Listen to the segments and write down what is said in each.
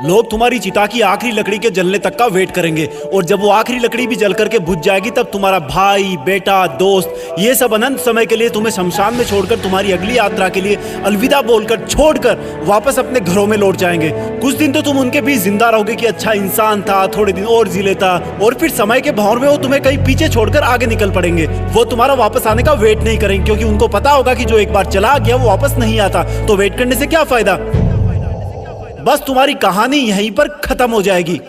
लोग तुम्हारी चिता की आखिरी लकड़ी के जलने तक का वेट करेंगे, और जब वो आखिरी लकड़ी भी जल करके बुझ जाएगी तब तुम्हारा भाई, बेटा, दोस्त, ये सब अनंत समय के लिए तुम्हें शमशान में छोड़कर तुम्हारी अगली यात्रा के लिए अलविदा बोलकर छोड़कर वापस अपने घरों में लौट जाएंगे। कुछ दिन तो तुम उनके बीच जिंदा रहोगे कि अच्छा इंसान था, थोड़े दिन और जी लेता, और फिर समय के भंवर में वो तुम्हें कहीं पीछे छोड़कर आगे निकल पड़ेंगे। वो तुम्हारा वापस आने का वेट नहीं करेंगे, क्योंकि उनको पता होगा कि जो एक बार चला गया वो वापस नहीं आता, तो वेट करने से क्या फायदा। बस तुम्हारी कहानी यहीं पर खत्म हो जाएगी।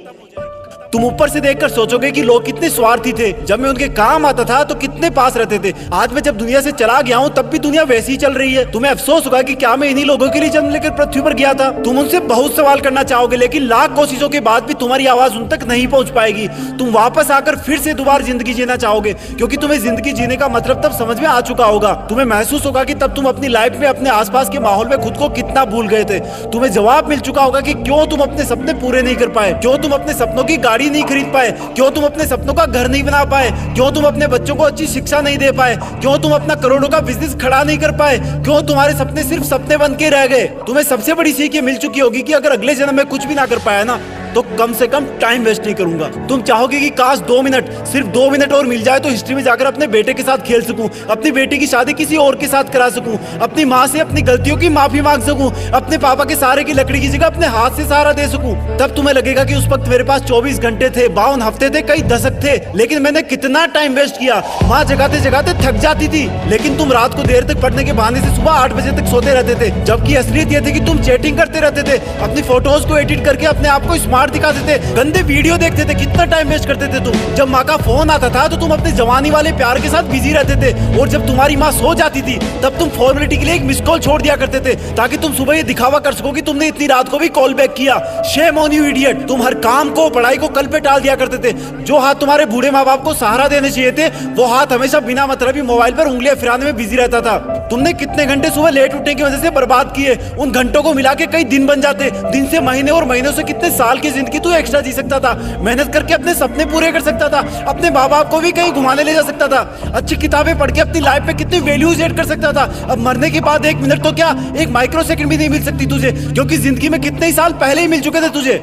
तुम ऊपर से देखकर सोचोगे कि लोग कितने स्वार्थी थे, जब मैं उनके काम आता था तो कितने पास रहते थे। आज मैं जब दुनिया से चला गया हूँ तब भी दुनिया वैसी ही चल रही है। तुम्हें अफसोस होगा कि क्या मैं इन्हीं लोगों के लिए जन्म लेकर पृथ्वी पर गया था। तुम उनसे बहुत सवाल करना चाहोगे, लेकिन लाख कोशिशों के बाद भी तुम्हारी आवाज उन तक नहीं पहुंच पाएगी। तुम वापस आकर फिर से दोबारा जिंदगी जीना चाहोगे, क्योंकि तुम्हें जिंदगी जीने का मतलब तब समझ में आ चुका होगा। तुम्हें महसूस होगा कि तब तुम अपनी लाइफ में अपने आसपास के माहौल में खुद को कितना भूल गए थे। तुम्हें जवाब मिल चुका होगा कि क्यों तुम अपने सपने पूरे नहीं कर पाए, क्यों तुम अपने सपनों की गाड़ी नहीं खरीद पाए, क्यों तुम अपने सपनों का घर नहीं बना पाए, क्यों तुम अपने बच्चों को अच्छी शिक्षा नहीं दे पाए, क्यों तुम अपना करोड़ों का बिजनेस खड़ा नहीं कर पाए, क्यों तुम्हारे सपने सिर्फ सपने बन के रह गए। तुम्हें सबसे बड़ी सीख ये मिल चुकी होगी कि अगर अगले जन्म में कुछ भी ना कर पाया ना, तो कम से कम टाइम वेस्ट नहीं करूंगा। तुम चाहोगे कि काश 2 मिनट, सिर्फ 2 मिनट और मिल जाए तो हिस्ट्री में जाकर अपने बेटे के साथ खेल सकूं, अपनी बेटी की शादी किसी और के साथ करा सकूं, अपनी माँ से अपनी गलतियों की माफी मांग सकूं, अपने पापा के सहारे की लकड़ी की जगह अपने हाथ से सहारा दे सकूं। तब तुम्हें लगेगा कि उस वक्त मेरे पास 24 घंटे थे, 52 हफ्ते थे, कई दशक थे, लेकिन मैंने कितना टाइम वेस्ट किया। माँ जगाते जगाते थक जाती थी, लेकिन तुम रात को देर तक पढ़ने के बहाने से सुबह 8 बजे तक सोते रहते थे, जबकि असलियत ये थी कि तुम चैटिंग करते रहते थे, अपनी फोटोज को एडिट करके अपने आप को स्मार्ट दिखाते थे, गंदे वीडियो देखते थे। कितना टाइम वेस्ट करते थे तुम। जब माँ का फोन आता था तो तुम अपने जवानी वाले प्यार के साथ बिजी रहते थे, और जब तुम्हारी माँ सो जाती थी तब तुम फॉर्मेलिटी के लिए एक मिस कॉल छोड़ दिया करते थे, ताकि तुम सुबह ये दिखावा कर सको कि तुमने इतनी रात को भी कॉल बैक किया। Shame on you idiot. तुम हर काम को, पढ़ाई को कल पे टाल दिया करते थे। जो हाथ तुम्हारे बूढ़े माँ बाप को सहारा देने चाहिए थे, वो हाथ हमेशा बिना मतलब ही मोबाइल पर उंगलियां फिराने में बिजी रहता था। तुमने कितने घंटे सुबह लेट उठने की वजह से बर्बाद किए। उन घंटों को मिला के कई दिन बन जाते, दिन से महीने और महीनों से कितने साल की जिंदगी तू एक्स्ट्रा जी सकता था। मेहनत करके अपने सपने पूरे कर सकता था, अपने माँ बाप को भी कहीं घुमाने ले जा सकता था, अच्छी किताबें पढ़ के अपनी लाइफ में कितनी वैल्यूज ऐड कर सकता था। अब मरने के बाद 1 मिनट तो क्या, 1 माइक्रो सेकंड भी नहीं मिल सकती तुझे, क्योंकि जिंदगी में कितने ही साल पहले ही मिल चुके थे तुझे।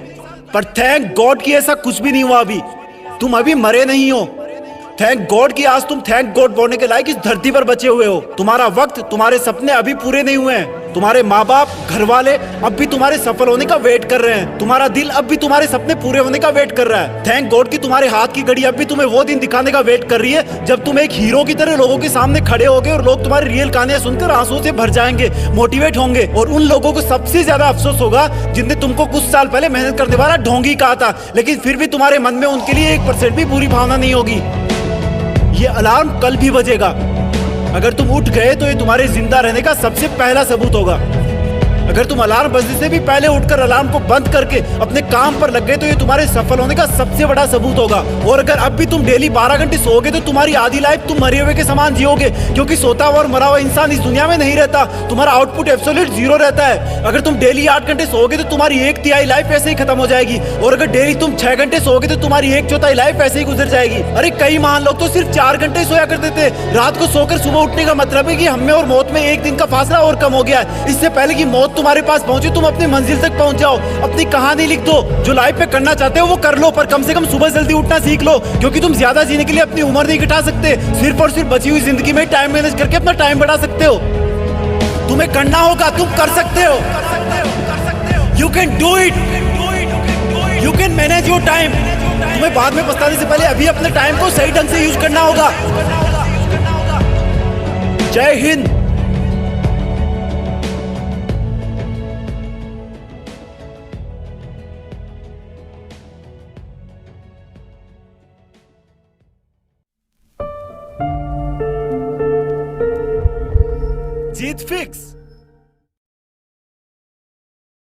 पर थैंक गॉड कि ऐसा कुछ भी नहीं हुआ। अभी तुम अभी मरे नहीं हो। थैंक गॉड कि आज तुम थैंक गॉड बोलने के लायक इस धरती पर बचे हुए हो। तुम्हारा वक्त, तुम्हारे सपने अभी पूरे नहीं हुए हैं। तुम्हारे माँ बाप, घर वाले अब भी तुम्हारे सफल होने का वेट कर रहे हैं। तुम्हारा दिल अब भी तुम्हारे सपने पूरे होने का वेट कर रहा है। थैंक गॉड कि तुम्हारे हाथ की घड़ी अब भी तुम्हें वो दिन दिखाने का वेट कर रही है जब तुम एक हीरो की तरह लोगों के सामने खड़े होगे और लोग तुम्हारी रियल कहानियां सुनकर आंसुओं से भर जाएंगे, मोटिवेट होंगे। और उन लोगों को सबसे ज्यादा अफसोस होगा जिनने तुमको कुछ साल पहले मेहनत करने वाला ढोंगी कहा था, लेकिन फिर भी तुम्हारे मन में उनके लिए 1% भी बुरी भावना नहीं होगी। ये अलार्म कल भी बजेगा। अगर तुम उठ गए तो ये तुम्हारे जिंदा रहने का सबसे पहला सबूत होगा। अगर तुम अलार्म बजने से भी पहले उठकर अलार्म को बंद करके अपने काम पर लग गए तो ये तुम्हारे सफल होने का सबसे बड़ा सबूत होगा। और अगर अब भी तुम डेली 12 घंटे सोओगे तो तुम्हारी आधी लाइफ तुम मरे हुए के समान जियोगे, क्योंकि सोता हुआ और मरा हुआ इंसान इस दुनिया में नहीं रहता। तुम्हारा आउटपुट एब्सोल्यूट 0 रहता है। अगर तुम डेली 8 घंटे सोओगे तो तुम्हारी 1/3 लाइफ ऐसे ही खत्म हो जाएगी, और अगर डेली तुम 6 घंटे सोओगे तो तुम्हारी 1/4 लाइफ ऐसे ही गुजर जाएगी। अरे कई महान लोग तो सिर्फ 4 घंटे सोया करते थे। रात को सोकर सुबह उठने का मतलब है कि हमें और मौत में 1 दिन का फासला और कम हो गया है। इससे पहले कि मौत तुम्हारे पास पहुंचे तुम अपनी मंजिल तक पहुंच जाओ। अपनी कहानी लिख दो, जो लाइफ में करना चाहते हो वो कर लो, पर कम से कम सुबह जल्दी उठना सीख लो, क्योंकि तुम ज्यादा जीने के लिए अपनी उम्र नहीं घटा सकते। सिर्फ और सिर्फ बची हुई जिंदगी में टाइम मैनेज करके अपना टाइम बढ़ा सकते हो। तुम्हें करना होगा, तुम कर सकते हो। You can do it, you can manage your time. तुम्हें बाद में पछताने से पहले अभी अपने टाइम को सही ढंग से यूज करना होगा। जय हिंद। जीत फिक्स।